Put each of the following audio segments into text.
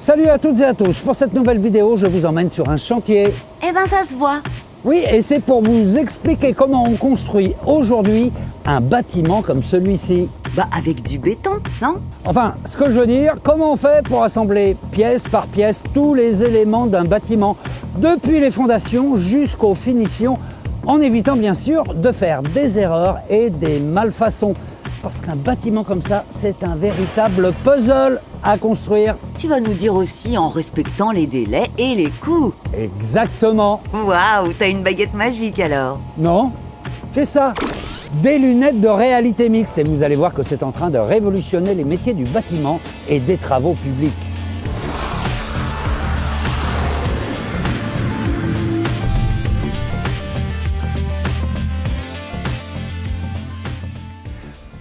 Salut à toutes et à tous, pour cette nouvelle vidéo, je vous emmène sur un chantier. Eh ben ça se voit. Oui, et c'est pour vous expliquer comment on construit aujourd'hui un bâtiment comme celui-ci. Bah avec du béton, non? Enfin, ce que je veux dire, comment on fait pour assembler pièce par pièce tous les éléments d'un bâtiment, depuis les fondations jusqu'aux finitions, en évitant bien sûr de faire des erreurs et des malfaçons. Parce qu'un bâtiment comme ça, c'est un véritable puzzle à construire. Tu vas nous dire aussi en respectant les délais et les coûts. Exactement. Waouh, t'as une baguette magique alors. Non, j'ai ça. Des lunettes de réalité mixte et vous allez voir que c'est en train de révolutionner les métiers du bâtiment et des travaux publics.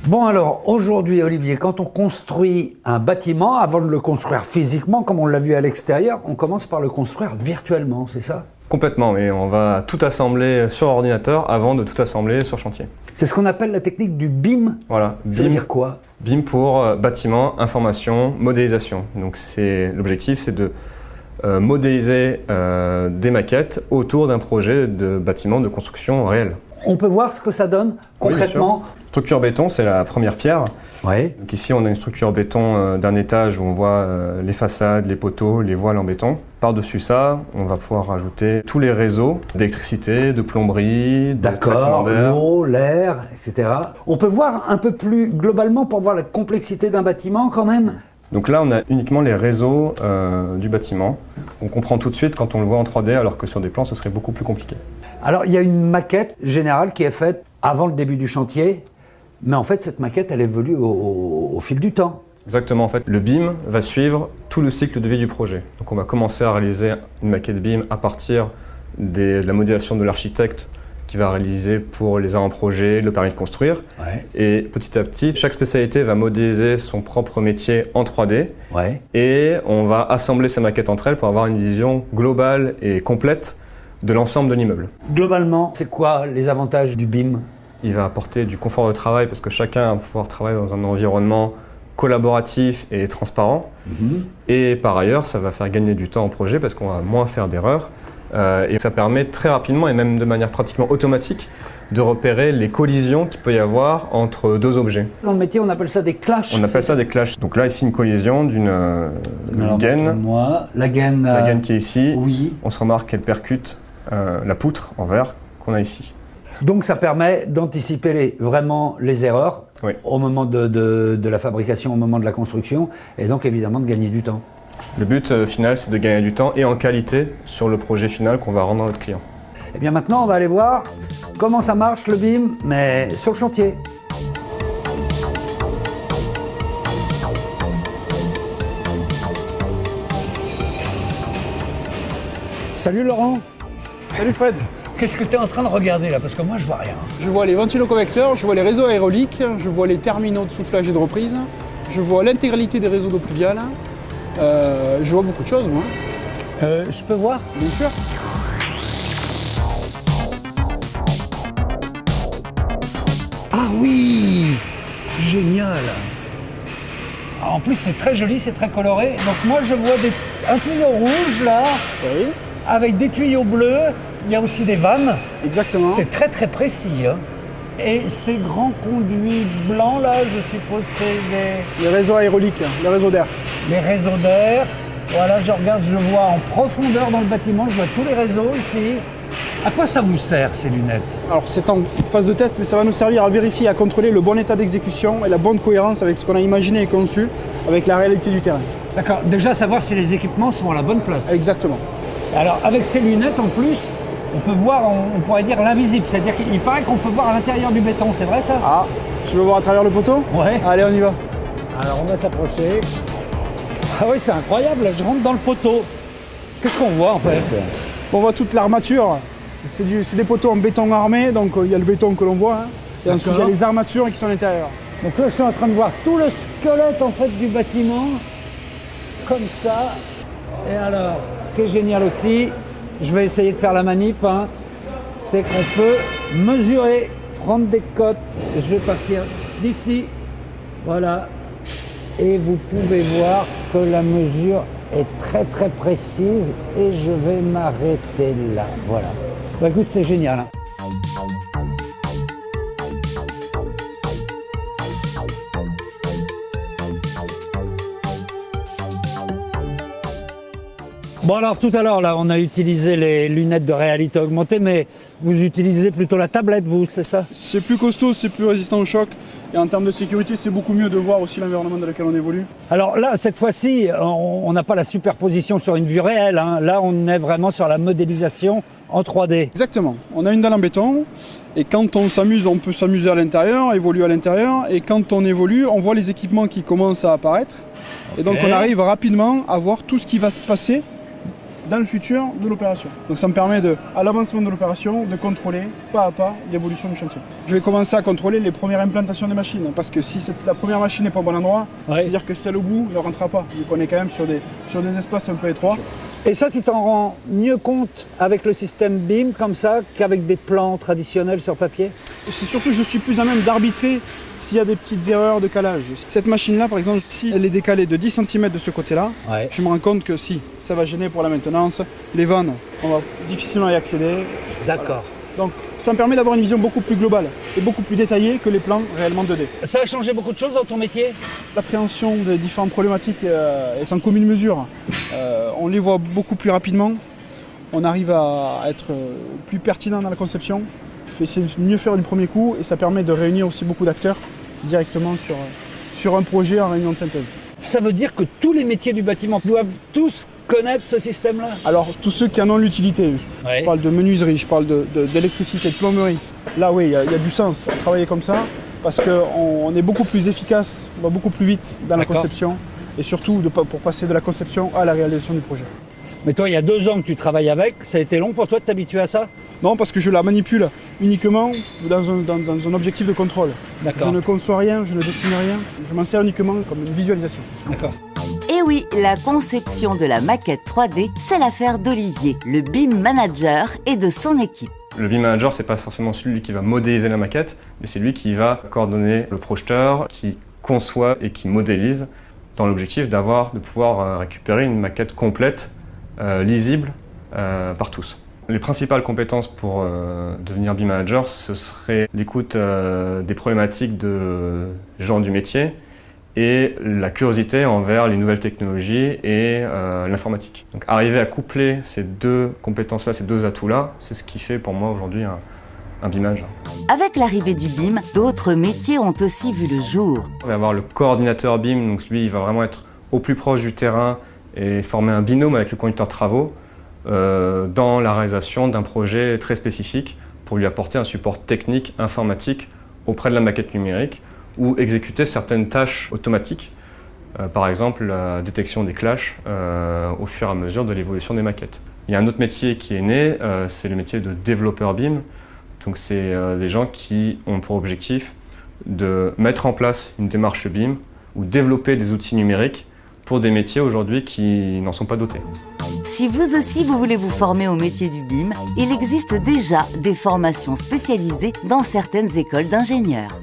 Bon alors, aujourd'hui Olivier, quand on construit un bâtiment, avant de le construire physiquement, comme on l'a vu à l'extérieur, on commence par le construire virtuellement, c'est ça? Complètement, oui. On va tout assembler sur ordinateur avant de tout assembler sur chantier. C'est ce qu'on appelle la technique du BIM. Voilà. Ça veut dire quoi? BIM pour bâtiment, information, modélisation. Donc l'objectif, c'est de modéliser des maquettes autour d'un projet de bâtiment de construction réel. On peut voir ce que ça donne concrètement? Oui, structure béton, c'est la première pierre. Oui. Donc ici, on a une structure béton d'un étage où on voit les façades, les poteaux, les voiles en béton. Par-dessus ça, on va pouvoir rajouter tous les réseaux d'électricité, de plomberie, de traitement d'air. L'eau, l'air, etc. On peut voir un peu plus globalement pour voir la complexité d'un bâtiment quand même? Donc là, on a uniquement les réseaux du bâtiment. On comprend tout de suite quand on le voit en 3D, alors que sur des plans, ce serait beaucoup plus compliqué. Alors, il y a une maquette générale qui est faite avant le début du chantier, mais en fait, cette maquette, elle évolue au fil du temps. Exactement, en fait, le BIM va suivre tout le cycle de vie du projet. Donc on va commencer à réaliser une maquette BIM à partir de la modélisation de l'architecte qui va réaliser pour les avant-projets le permis de construire. Ouais. Et petit à petit, chaque spécialité va modéliser son propre métier en 3D. Ouais. Et on va assembler ces maquettes entre elles pour avoir une vision globale et complète de l'ensemble de l'immeuble. Globalement, c'est quoi les avantages du BIM? Il va apporter du confort de travail parce que chacun va pouvoir travailler dans un environnement collaboratif et transparent. Et par ailleurs, ça va faire gagner du temps au projet parce qu'on va moins faire d'erreurs. Et ça permet très rapidement et même de manière pratiquement automatique de repérer les collisions qu'il peut y avoir entre deux objets. Dans le métier, on appelle ça des clashs. On appelle ça des clashs. Donc là, ici, une collision d'une gaine. La gaine. La gaine qui est ici. Oui. On se remarque qu'elle percute la poutre en verre qu'on a ici. Donc ça permet d'anticiper vraiment les erreurs Oui. au moment de la fabrication, au moment de la construction, et donc évidemment de gagner du temps. Le but final, c'est de gagner du temps et en qualité sur le projet final qu'on va rendre à notre client. Et bien maintenant, on va aller voir comment ça marche le BIM, mais sur le chantier. Salut Laurent. Salut Fred. Qu'est-ce que tu es en train de regarder là? Parce que moi je vois rien. Je vois les ventiloconvecteurs, je vois les réseaux aéroliques, je vois les terminaux de soufflage et de reprise, je vois l'intégralité des réseaux d'eau pluviale, je vois beaucoup de choses moi. Je peux voir? Bien sûr. Ah oui! Génial! En plus c'est très joli, c'est très coloré. Donc moi je vois un tuyau rouge là, Oui, avec des tuyaux bleus. Il y a aussi des vannes. exactement. C'est très très précis. Hein. Et ces grands conduits blancs là, je suppose c'est Les réseaux aéroliques, les réseaux d'air. les réseaux d'air. Voilà, je regarde, je vois en profondeur dans le bâtiment, je vois tous les réseaux ici. À quoi ça vous sert ces lunettes? Alors c'est en phase de test, mais ça va nous servir à vérifier, à contrôler le bon état d'exécution et la bonne cohérence avec ce qu'on a imaginé et conçu avec la réalité du terrain. D'accord, déjà savoir si les équipements sont à la bonne place. Exactement. Alors avec ces lunettes en plus, on peut voir, on pourrait dire l'invisible, c'est-à-dire qu'il paraît qu'on peut voir à l'intérieur du béton, c'est vrai ça? Ah, tu veux voir à travers le poteau? Ouais. Allez, on y va. Alors on va s'approcher. Ah oui, c'est incroyable, je rentre dans le poteau. Qu'est-ce qu'on voit en fait? On voit toute l'armature. C'est des poteaux en béton armé, donc il y a le béton que l'on voit. Hein. Et ensuite, il y a les armatures qui sont à l'intérieur. Donc là, je suis en train de voir tout le squelette en fait du bâtiment, comme ça. Et alors, ce qui est génial aussi, je vais essayer de faire la manip, hein, c'est qu'on peut mesurer, prendre des cotes. Je vais partir d'ici, voilà. Et vous pouvez voir que la mesure est très très précise et je vais m'arrêter là. Voilà. Bah écoute, c'est génial. Hein. Bon alors tout à l'heure là on a utilisé les lunettes de réalité augmentée, mais vous utilisez plutôt la tablette vous, c'est ça? C'est plus costaud, c'est plus résistant au choc et en termes de sécurité c'est beaucoup mieux de voir aussi l'environnement dans lequel on évolue. Alors là cette fois-ci on n'a pas la superposition sur une vue réelle, hein. Là on est vraiment sur la modélisation en 3D. Exactement, on a une dalle en béton et quand on s'amuse on peut s'amuser à l'intérieur, évoluer à l'intérieur et quand on évolue on voit les équipements qui commencent à apparaître et donc on arrive rapidement à voir tout ce qui va se passer dans le futur de l'opération. Donc ça me permet à l'avancement de l'opération de contrôler pas à pas l'évolution du chantier. Je vais commencer à contrôler les premières implantations des machines parce que si la première machine n'est pas au bon endroit, c'est-à-dire que celle au bout ne rentrera pas. Donc on est quand même sur des espaces un peu étroits. Et ça tu t'en rends mieux compte avec le système BIM comme ça qu'avec des plans traditionnels sur papier? C'est surtout je suis plus à même d'arbitrer s'il y a des petites erreurs de calage. Cette machine-là, par exemple, si elle est décalée de 10 cm de ce côté-là, je me rends compte que si, ça va gêner pour la maintenance. Les vannes, on va difficilement y accéder. D'accord. Donc, ça me permet d'avoir une vision beaucoup plus globale et beaucoup plus détaillée que les plans réellement 2D. Ça a changé beaucoup de choses dans ton métier? L'appréhension des différentes problématiques est sans commune mesure. On les voit beaucoup plus rapidement. On arrive à être plus pertinent dans la conception. Essayer de mieux faire du premier coup et ça permet de réunir aussi beaucoup d'acteurs directement sur un projet en réunion de synthèse. Ça veut dire que tous les métiers du bâtiment doivent tous connaître ce système-là? Alors tous ceux qui en ont l'utilité, je parle de menuiserie, je parle d'électricité, de plomberie. Là oui, il y a du sens à travailler comme ça parce qu'on est beaucoup plus efficace, on va beaucoup plus vite dans la conception et surtout pour passer de la conception à la réalisation du projet. Mais toi, il y a 2 ans que tu travailles avec, ça a été long pour toi de t'habituer à ça? Non, parce que je la manipule uniquement dans un objectif de contrôle. Je ne conçois rien, je ne dessine rien, je m'en sers uniquement comme une visualisation. D'accord. Et oui, la conception de la maquette 3D, c'est l'affaire d'Olivier, le BIM manager et de son équipe. Le BIM manager, c'est pas forcément celui qui va modéliser la maquette, mais c'est lui qui va coordonner le projeteur, qui conçoit et qui modélise dans l'objectif de pouvoir récupérer une maquette complète, lisible par tous. Les principales compétences pour devenir BIM manager, ce serait l'écoute des problématiques de gens du métier et la curiosité envers les nouvelles technologies et l'informatique. Donc arriver à coupler ces 2 compétences-là, ces 2 atouts-là, c'est ce qui fait pour moi aujourd'hui un BIM manager. Avec l'arrivée du BIM, d'autres métiers ont aussi vu le jour. On va avoir le coordinateur BIM, donc lui il va vraiment être au plus proche du terrain et former un binôme avec le conducteur de travaux dans la réalisation d'un projet très spécifique pour lui apporter un support technique, informatique auprès de la maquette numérique ou exécuter certaines tâches automatiques, par exemple la détection des clashs au fur et à mesure de l'évolution des maquettes. Il y a un autre métier qui est né, c'est le métier de développeur BIM. Donc c'est des gens qui ont pour objectif de mettre en place une démarche BIM ou développer des outils numériques pour des métiers aujourd'hui qui n'en sont pas dotés. Si vous aussi vous voulez vous former au métier du BIM, il existe déjà des formations spécialisées dans certaines écoles d'ingénieurs.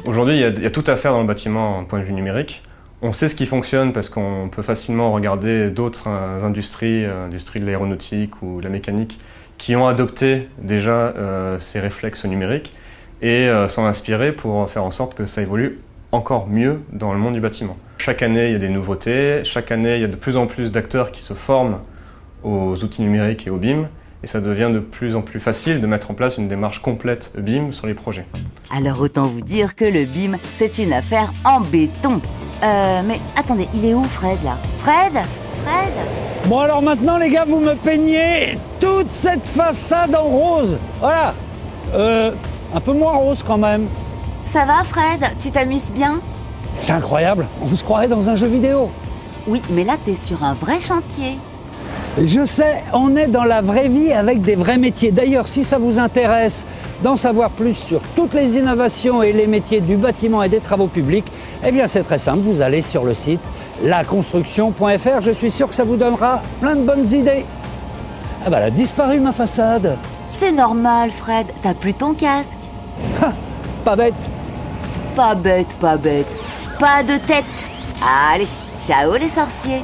Aujourd'hui, il y a tout à faire dans le bâtiment d'un point de vue numérique. On sait ce qui fonctionne parce qu'on peut facilement regarder d'autres industries, l'industrie de l'aéronautique ou de la mécanique, qui ont adopté déjà ces réflexes numériques et s'en inspirer pour faire en sorte que ça évolue encore mieux dans le monde du bâtiment. Chaque année, il y a des nouveautés. Chaque année, il y a de plus en plus d'acteurs qui se forment aux outils numériques et au BIM. Et ça devient de plus en plus facile de mettre en place une démarche complète BIM sur les projets. Alors autant vous dire que le BIM, c'est une affaire en béton. Mais attendez, il est où Fred là? Fred? Bon alors maintenant les gars, vous me peignez toute cette façade en rose. Voilà. Un peu moins rose quand même. Ça va Fred? Tu t'amuses bien? C'est incroyable, on se croirait dans un jeu vidéo. Oui, mais là t'es sur un vrai chantier. Je sais, on est dans la vraie vie avec des vrais métiers. D'ailleurs, si ça vous intéresse d'en savoir plus sur toutes les innovations et les métiers du bâtiment et des travaux publics, eh bien c'est très simple, vous allez sur le site laconstruction.fr. Je suis sûr que ça vous donnera plein de bonnes idées. Ah bah elle a disparu ma façade. C'est normal Fred, t'as plus ton casque. Pas bête. Pas bête, pas bête. Pas de tête. Allez, ciao les sorciers.